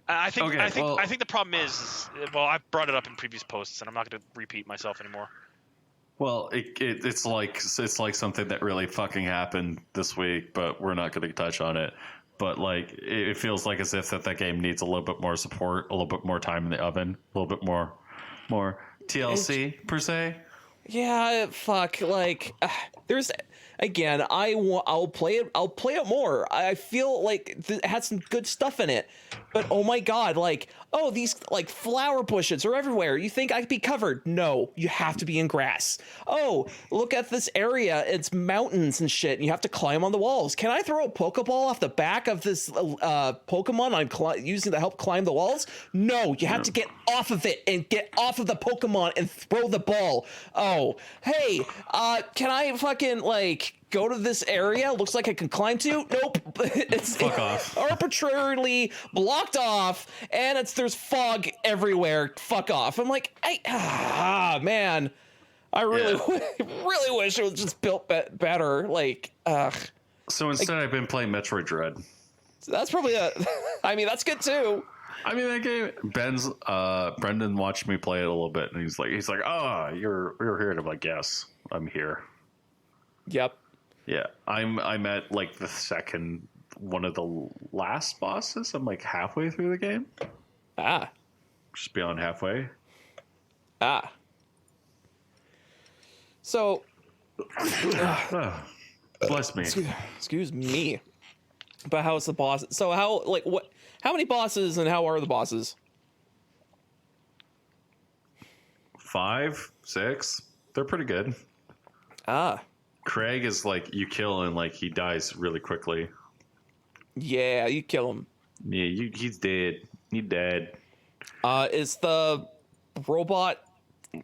S2: I think the problem is I've brought it up in previous posts and I'm not going to repeat myself anymore.
S1: Well, it's like something that really fucking happened this week, but we're not going to touch on it. But like, it feels like as if that game needs a little bit more support, a little bit more time in the oven, a little bit more TLC per se.
S3: Yeah, fuck. Like, there's again. I'll play it. I'll play it more. I feel like it had some good stuff in it, but oh my god, like, oh, these like flower bushes are everywhere. You think I'd be covered? No, you have to be in grass. Oh, look at this area. It's mountains and shit. And you have to climb on the walls. Can I throw a Pokeball off the back of this Pokemon I'm using to help climb the walls? No, you have to get off of it and get off of the Pokemon and throw the ball. Oh, hey, can I fucking like go to this area? Looks like I can climb to. Nope, it's
S1: Fuck off.
S3: Arbitrarily blocked off, and there's fog everywhere. Fuck off. I'm like, man, I really really wish it was just built better. Like,
S1: So instead, I've been playing Metroid Dread.
S3: that's probably I mean, that's good too.
S1: I mean, that game. Brendan watched me play it a little bit, and he's like, "Oh, you're here," and I'm like, "Yes, I'm here."
S3: Yep.
S1: Yeah, I'm at like one of the last bosses. I'm like halfway through the game. Just beyond halfway.
S3: So,
S1: bless me.
S3: excuse me. But how's the boss? So how many bosses and how are the bosses?
S1: 5, 6. They're pretty good. Craig is like you kill and like he dies really quickly.
S3: Yeah, you kill him.
S1: Yeah, he's dead. He's dead.
S3: Is the robot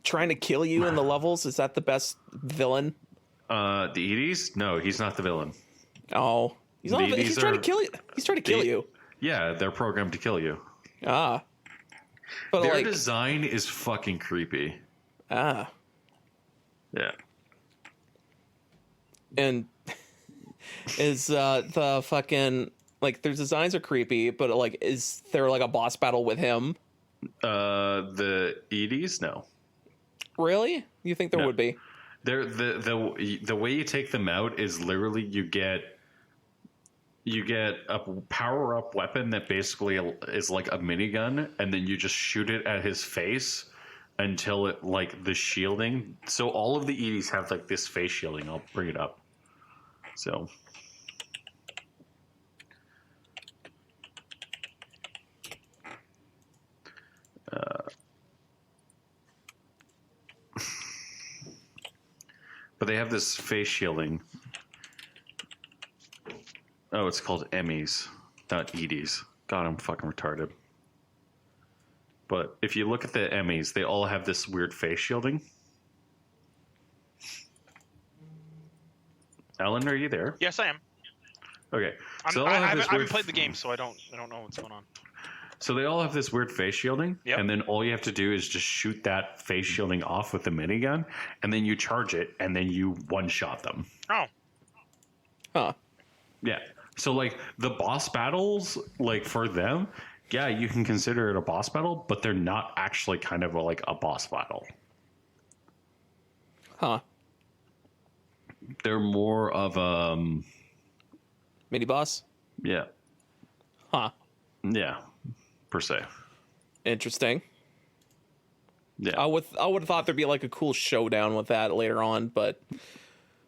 S3: trying to kill you in the levels? Is that the best villain?
S1: The Edie's? No, he's not the villain.
S3: Oh, he's not. He's trying to kill you. He's trying to kill you.
S1: Yeah, they're programmed to kill you.
S3: But
S1: their design is fucking creepy.
S3: Yeah. And is the fucking like their designs are creepy, but like is there like a boss battle with him?
S1: The Edie's, no.
S3: Really? You think there
S1: No.
S3: would be?
S1: They're the way you take them out is literally you get a power up weapon that basically is like a minigun, and then you just shoot it at his face until it like the shielding. So all of the Edie's have like this face shielding. I'll bring it up. So. But they have this face shielding. Oh, it's called Emmys, not Edie's. God, I'm fucking retarded. But if you look at the Emmys, they all have this weird face shielding. Allan, are you there?
S2: Yes, I am.
S1: Okay. So
S2: I haven't played the game, so I don't know what's going on.
S1: So they all have this weird face shielding,
S2: Yep.
S1: and then all you have to do is just shoot that face shielding off with the minigun, and then you charge it, and then you one-shot them.
S2: Oh.
S3: Huh.
S1: Yeah. So, like, the boss battles, like, for them, yeah, you can consider it a boss battle, but they're not actually kind of like a boss battle.
S3: Huh.
S1: They're more of
S3: Mini boss?
S1: yeah.
S3: Huh.
S1: Yeah. Per se.
S3: Interesting.
S1: Yeah.
S3: I would have thought there'd be like a cool showdown with that later on, but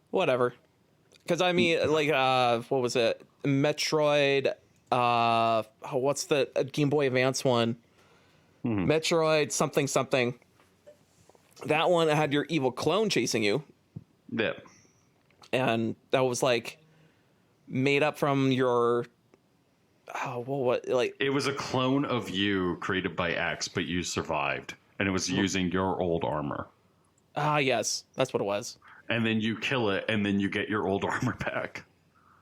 S3: whatever. Because I mean, like, what was it? Metroid. What's the Game Boy Advance one? Metroid something something. That one had your evil clone chasing you,
S1: Yeah.
S3: and that was like made up from your. What like
S1: It was a clone of you created by X, but you survived, and it was using your old armor.
S3: yes, that's what it was.
S1: And then you kill it, and then you get your old armor back.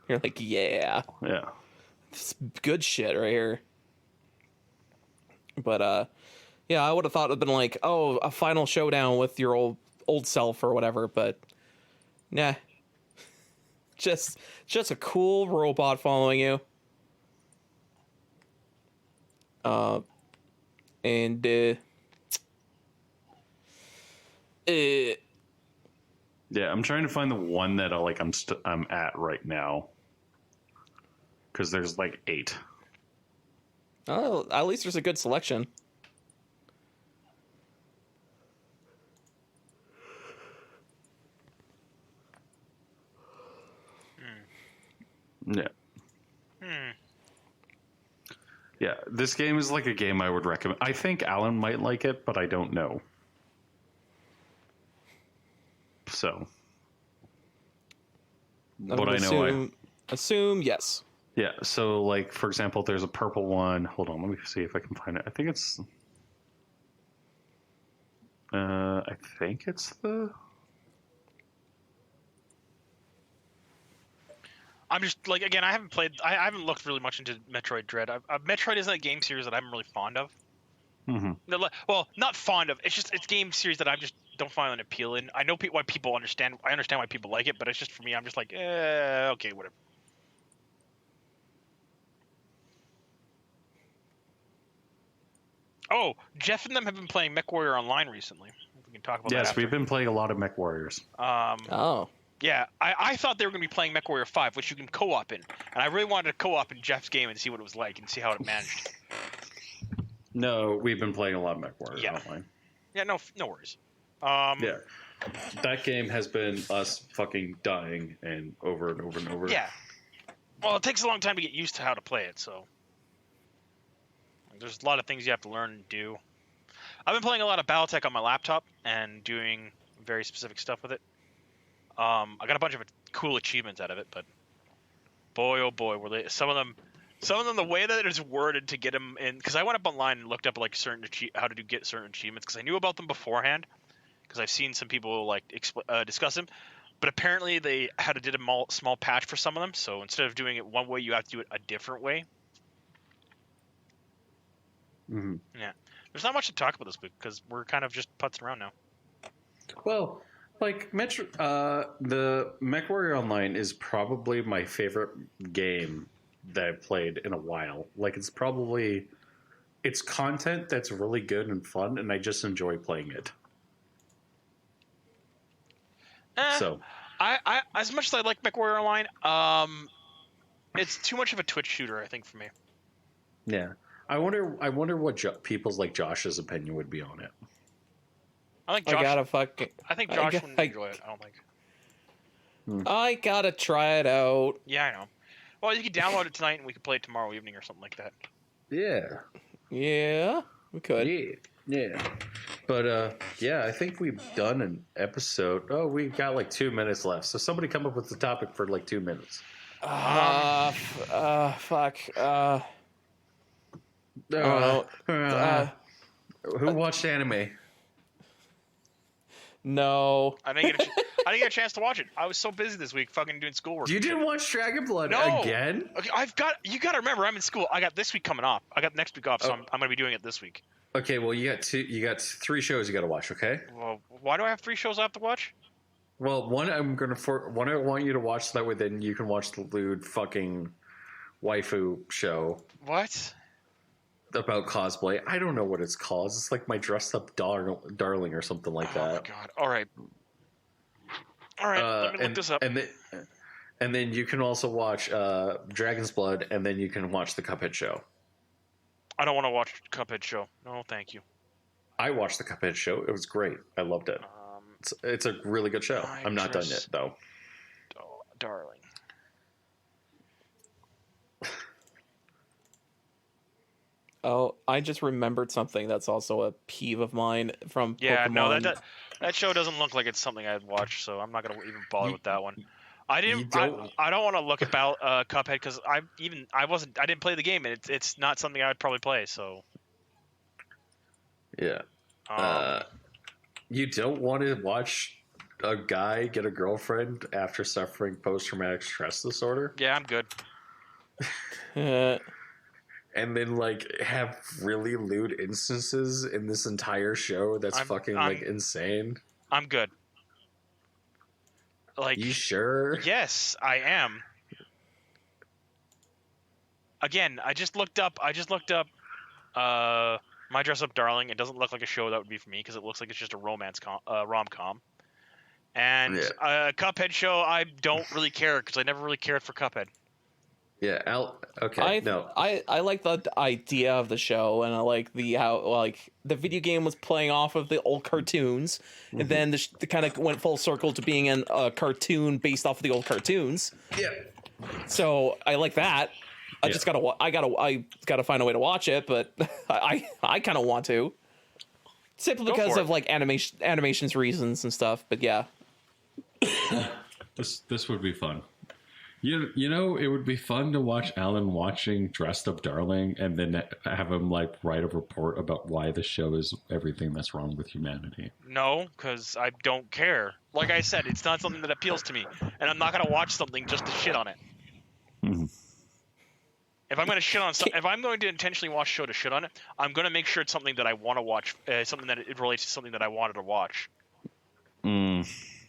S3: You're like, yeah,
S1: Yeah.
S3: it's good shit right here. But yeah, I would have thought it'd been like, oh, a final showdown with your old self or whatever, but nah. Just a cool robot following you. And
S1: Yeah, I'm trying to find the one that I'm at right now, because there's like 8.
S3: oh, at least there's a good selection.
S1: Yeah. Yeah, this game is like a game I would recommend. I think Allan might like it, but I don't know. So, but I know
S3: assume yes.
S1: yeah. So, like for example, there's a purple one. Hold on, let me see if I can find it. I think it's the.
S2: I'm just like, again, I haven't looked really much into Metroid Dread. Metroid isn't a game series that I'm really fond of. Well, not fond of. It's a game series that I just don't find an appeal in. I know why people understand. I understand why people like it, but it's just for me. I'm just like, okay, whatever. Oh, Jeff and them have been playing MechWarrior Online recently. We can talk about that.
S1: Yes,
S2: after.
S1: we've been playing a lot of Mech Warriors.
S3: Oh.
S2: Yeah, I thought they were going to be playing MechWarrior 5, which you can co-op in. And I really wanted to co-op in Jeff's game and see what it was like and see how it managed.
S1: No, we've been playing a lot of Mech Warriors online.
S2: Yeah, no worries.
S1: Yeah, that game has been us fucking dying and over and over and over.
S2: Yeah. Well, it takes a long time to get used to how to play it, so there's a lot of things you have to learn and do. I've been playing a lot of BattleTech on my laptop and doing very specific stuff with it. I got a bunch of cool achievements out of it, but boy, oh boy, were they some of them the way that it is worded to get them in. Because I went up online and looked up like how to get certain achievements because I knew about them beforehand because I've seen some people like discuss them. But apparently they had to did a small patch for some of them, so instead of doing it one way, you have to do it a different way.
S1: Mm-hmm.
S2: Yeah, there's not much to talk about this book because we're kind of just putzing around now.
S1: Well, like the MechWarrior Online is probably my favorite game that I've played in a while. Like it's probably it's content that's really good and fun, and I just enjoy playing it. So
S2: I as much as I like MechWarrior Online, it's too much of a Twitch shooter, I think, for me.
S1: yeah, I wonder what people's like Josh's opinion would be on it.
S2: I think Josh. I think Josh
S3: got-
S2: wouldn't enjoy it. I don't think.
S3: I gotta try it out.
S2: Yeah, I know. Well, you could download it tonight, and we could play it tomorrow evening or something like that.
S1: Yeah,
S3: Yeah, we could.
S1: yeah. But yeah, I think we've done an episode. Oh, we've got like 2 minutes left. So somebody come up with the topic for like 2 minutes.
S3: Fuck.
S1: Who watched anime?
S3: No.
S2: I didn't get a chance to watch it. I was so busy this week, fucking doing schoolwork.
S1: You didn't watch Dragon Blood
S2: No.
S1: again?
S2: Okay, you got to remember, I'm in school. I got this week coming off. I got next week off, so I'm going to be doing it this week.
S1: Okay, well you got 3 shows you got to watch. Okay.
S2: Well, why do I have 3 shows I have to watch?
S1: Well, one I want you to watch so that way then you can watch the lewd fucking waifu show
S2: What?
S1: about cosplay. I don't know what it's called. It's like my dressed up darling or something like
S2: Oh my
S1: that.
S2: god! All right, let me look this up.
S1: And then you can also watch Dragon's Blood, and then you can watch the Cuphead show.
S2: I don't want to watch Cuphead show. No, thank you.
S1: I watched the Cuphead show. It was great. I loved it. It's a really good show. I'm not done yet, though.
S2: Darling.
S3: Oh, I just remembered something that's also a peeve of mine from
S2: Yeah,
S3: Pokemon.
S2: no, that show doesn't look like it's something I'd watch, so I'm not gonna even bother with that one. I didn't. I don't want to look about Cuphead because I didn't play the game, and it's not something I would probably play. So
S1: Yeah. You don't want to watch a guy get a girlfriend after suffering post-traumatic stress disorder,
S2: yeah, I'm good.
S1: and then like have really lewd instances in this entire show. That's like insane.
S2: I'm good. Like,
S1: You sure?
S2: yes, I am. Again, I just looked up. My Dress Up Darling. It doesn't look like a show that would be for me because it looks like it's just a romance rom-com. And Cuphead show, I don't really care because I never really cared for Cuphead.
S1: Yeah.
S3: I like the idea of the show, and I like how like the video game was playing off of the old cartoons, and then the kind of went full circle to being a cartoon based off of the old cartoons.
S1: Yeah.
S3: So I like that. I just gotta find a way to watch it, but I kind of want to, simply because of like animations reasons and stuff. But yeah,
S1: This would be fun. You know, it would be fun to watch Allan watching Dressed Up Darling and then have him like write a report about why the show is everything that's wrong with humanity.
S2: No, because I don't care. Like I said, it's not something that appeals to me, and I'm not gonna watch something just to shit on it.
S1: Mm-hmm.
S2: If I'm gonna shit on something, if I'm going to intentionally watch a show to shit on it, I'm gonna make sure it's something that I want to watch, something that it relates to something that I wanted to watch.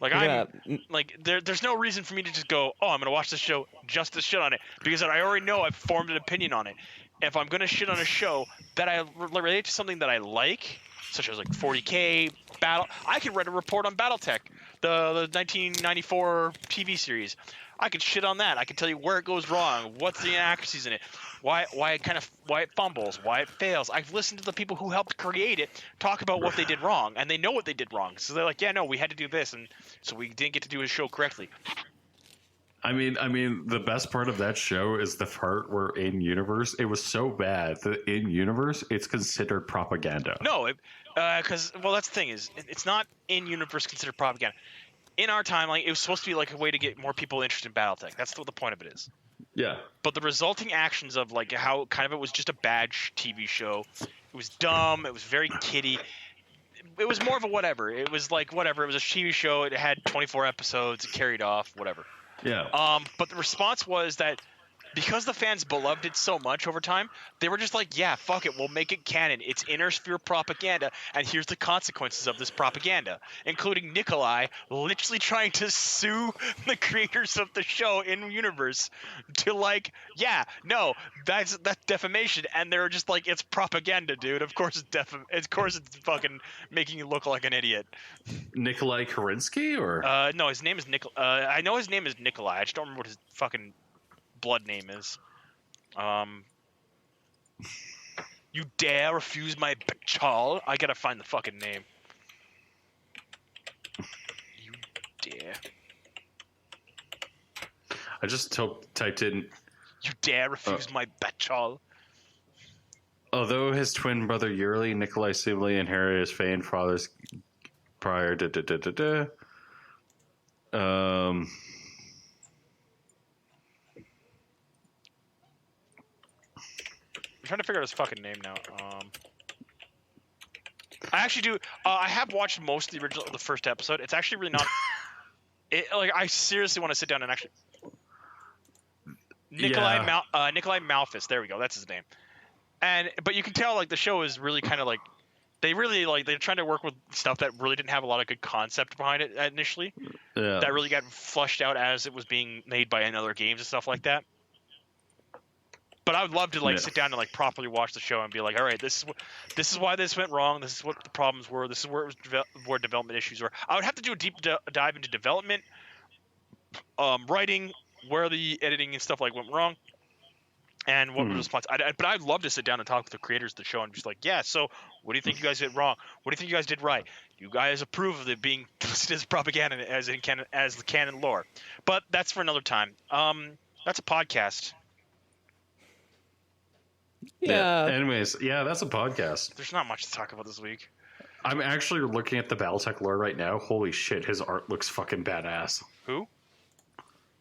S2: Like there's no reason for me to just go, oh, I'm gonna watch this show just to shit on it, because I already know I've formed an opinion on it. If I'm gonna shit on a show that I relate to something that I like, such as like 40K Battle, I could write a report on BattleTech, the 1994 TV series. I could shit on that. I could tell you where it goes wrong, what's the inaccuracies in it, why it fumbles, why it fails. I've listened to the people who helped create it talk about what they did wrong, and they know what they did wrong. So they're like, yeah, no, we had to do this, and so we didn't get to do a show correctly.
S1: I mean, the best part of that show is the part where in universe it was so bad that in universe it's considered propaganda.
S2: No, because that's the thing is it's not in universe considered propaganda. In our timeline, it was supposed to be like a way to get more people interested in BattleTech. That's what the point of it is.
S1: Yeah.
S2: But the resulting actions of like how kind of it was just a bad TV show. It was dumb. It was very kiddie. It was more of a whatever. It was like whatever. It was a TV show. It had 24 episodes. It carried off. Whatever.
S1: Yeah.
S2: But the response was that because the fans beloved it so much over time, they were just like, yeah, fuck it, we'll make it canon. It's inner sphere propaganda, and here's the consequences of this propaganda, including Nikolai literally trying to sue the creators of the show in universe to like, yeah, no, that's defamation, and they're just like, it's propaganda, dude. Of course it's fucking making you look like an idiot.
S1: Nikolai Karinsky, or
S2: No, his name is I know his name is Nikolai. I just don't remember what his fucking blood name is. You dare refuse my chal? I gotta find the fucking name. You dare.
S1: I just typed in.
S2: You dare refuse my bachal?
S1: Although his twin brother Yuri, Nikolai Sibley, inherited his fame father's prior.
S2: I'm trying to figure out his fucking name now. I actually do. I have watched most of the first episode. It's actually really not. I seriously want to sit down and actually. Nikolai Malphus. There we go. That's his name. But you can tell like the show is really kind of like they're trying to work with stuff that really didn't have a lot of good concept behind it initially.
S1: Yeah.
S2: That really got flushed out as it was being made by other games and stuff like that. But I would love to sit down and properly watch the show and be like, all right, this is why this went wrong. This is what the problems were. This is where it was where development issues were. I would have to do a deep dive into development, writing, where the editing and stuff went wrong, and what was the response. But I'd love to sit down and talk with the creators of the show and just yeah. So what do you think you guys did wrong? What do you think you guys did right? You guys approve of it being listed as propaganda as the canon lore? But that's for another time. That's a podcast.
S3: Yeah.
S1: Anyways, yeah, that's a podcast.
S2: There's not much to talk about this week.
S1: I'm actually looking at the BattleTech lore right now. Holy shit, his art looks fucking badass.
S2: Who?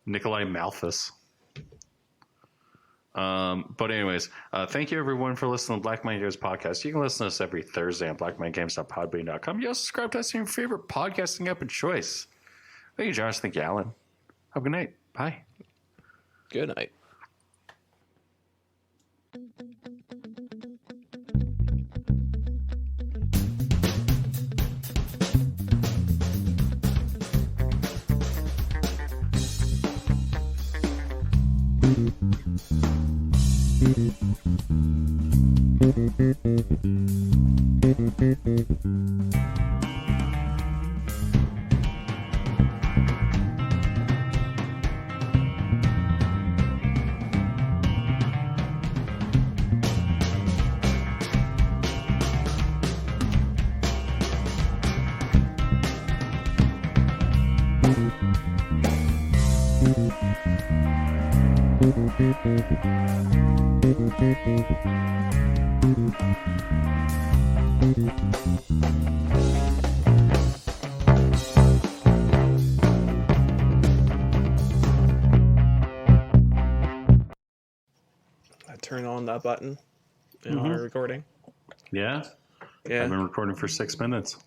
S1: Nikolai Malphus. But anyways, thank you everyone for listening to Black Mind Games podcast. You can listen to us every Thursday on blackmindgames.podbean.com. You also subscribe to us on your favorite podcasting app of choice. Thank you, Josh. Thank you, Allan. Have a good night. Bye.
S3: Good night. I turn on that button in our recording.
S1: Yeah?
S3: Yeah.
S1: I've been recording for 6 minutes.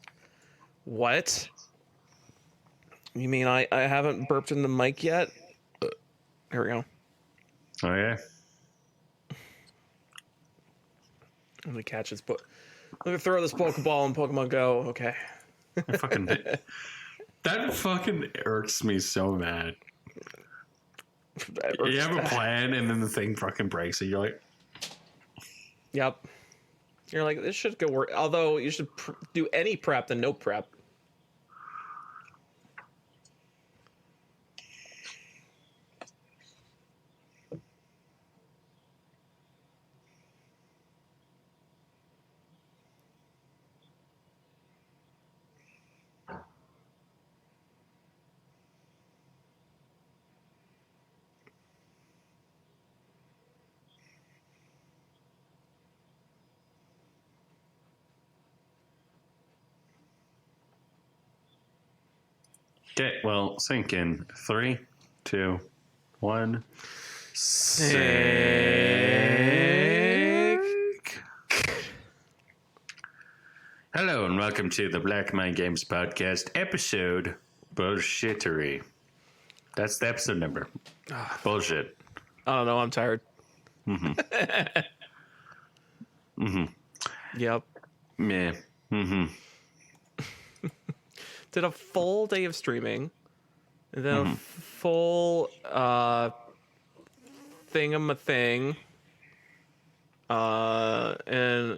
S3: What? You mean I haven't burped in the mic yet? Here we go.
S1: Okay.
S3: Let me catch this. Let me throw this Pokeball in Pokemon Go. Okay.
S1: That fucking irks me so bad. You have a plan and then the thing fucking breaks and you're like,
S3: Yep. You're like, this should go work. Although you should do any prep than no prep.
S1: okay, well, sink in. 3, 2, 1. Sink. Hello and welcome to the Black Mind Games podcast episode Bullshittery. That's the episode number. Bullshit.
S3: I don't know. I'm tired. Yep.
S1: Meh.
S3: Did a full day of streaming, and then a full thing. And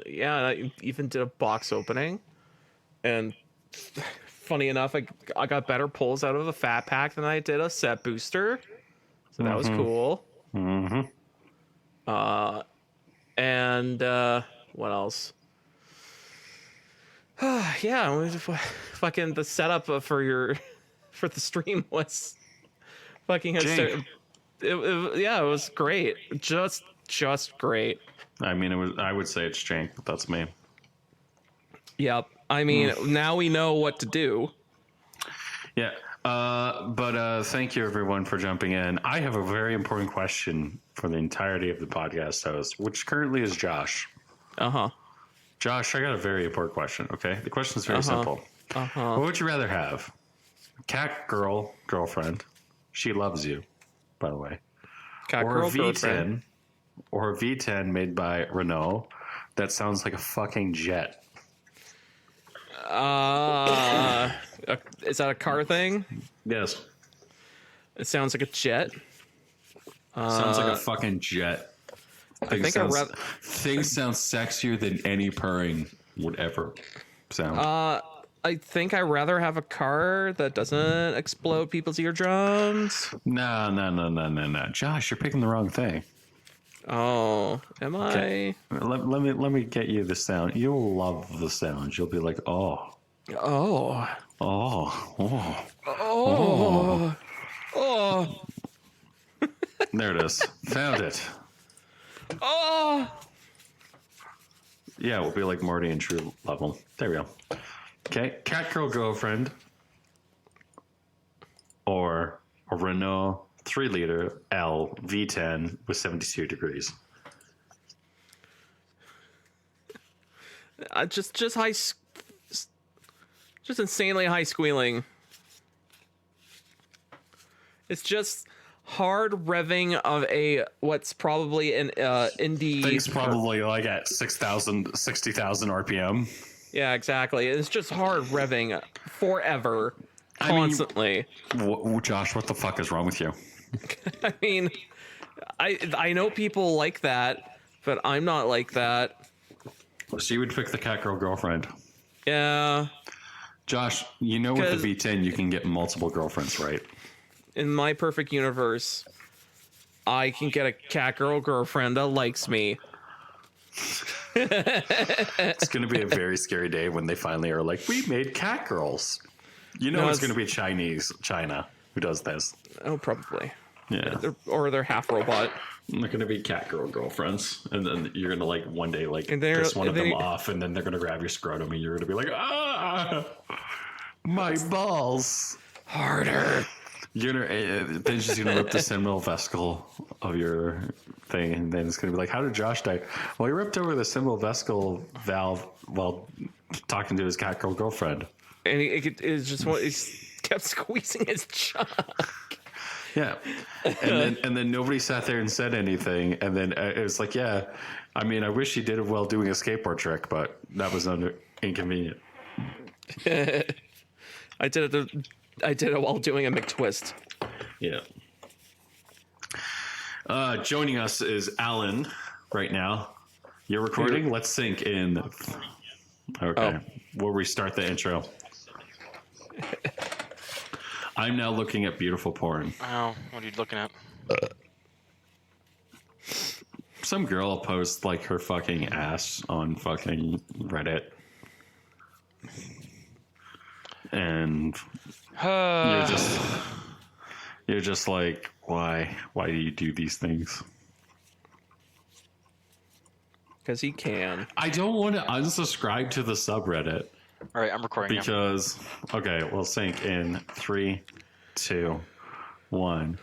S3: yeah, I even did a box opening. And funny enough, I got better pulls out of a fat pack than I did a set booster. So that was cool. And what else? Yeah, fucking the setup for the stream was fucking it was great. Just great.
S1: I mean, I would say it's jank, but that's me.
S3: Yep. I mean, now we know what to do.
S1: Yeah. But thank you everyone for jumping in. I have a very important question for the entirety of the podcast host, which currently is Josh. Josh, I got a very important question. Okay, the question is very simple. What would you rather have? Cat girlfriend. She loves you, by the way.
S3: Cat
S1: or
S3: girl
S1: a V10,
S3: girlfriend.
S1: or a V10 made by Renault that sounds like a fucking jet.
S3: Is that a car thing?
S1: Yes.
S3: It sounds like a jet.
S1: Sounds like a fucking jet. Things sound sexier than any purring would ever sound.
S3: I think I'd rather have a car that doesn't explode people's eardrums.
S1: No. Josh, you're picking the wrong thing.
S3: Oh, am I?
S1: Okay. Let me get you the sound. You'll love the sound. You'll be like, oh.
S3: Oh.
S1: Oh. Oh.
S3: Oh. Oh.
S1: There it is. Found it.
S3: Oh.
S1: Yeah, we'll be like Marty and True level. There we go. Okay, cat girl girlfriend, or a Renault 3-liter L V10 with 72 degrees.
S3: Just insanely high squealing. It's just hard revving of what's probably an indie.
S1: Things probably like at 60,000 RPM.
S3: Yeah, exactly. It's just hard revving forever, constantly.
S1: Josh, what the fuck is wrong with you?
S3: I mean, I know people like that, but I'm not like that.
S1: So you would pick the cat girl girlfriend.
S3: Yeah.
S1: Josh, you know with the V10 you can get multiple girlfriends, right?
S3: In my perfect universe, I can get a cat girl girlfriend that likes me.
S1: It's going to be a very scary day when they finally are like, we made cat girls. You know, it's going to be China who does this.
S3: Oh, probably.
S1: Yeah.
S3: They're half robot.
S1: They're going to be cat girl girlfriends. And then you're going to like one day, like piss one of them off, and then they're going to grab your scrotum and you're going to be like, my balls.
S3: Harder.
S1: They're just gonna rip the seminal vesicle of your thing, and then it's gonna be like, how did Josh die? Well, he ripped over the seminal vesicle valve while talking to his cat girl girlfriend.
S3: And he kept squeezing his junk.
S1: Yeah, and then nobody sat there and said anything, and then it was like, yeah, I mean, I wish he did it while doing a skateboard trick, but that was inconvenient.
S3: I did it while doing a McTwist.
S1: Yeah. Joining us is Allan right now. You're recording? Let's sync in. Okay. We'll restart the intro. I'm now looking at beautiful porn.
S2: Oh, what are you looking at?
S1: Some girl will post like her fucking ass on fucking Reddit. And you're just like, why do you do these things?
S3: Because he can.
S1: I don't want to unsubscribe to the subreddit.
S2: All right, I'm recording
S1: because okay, we'll sync in 3, 2, 1.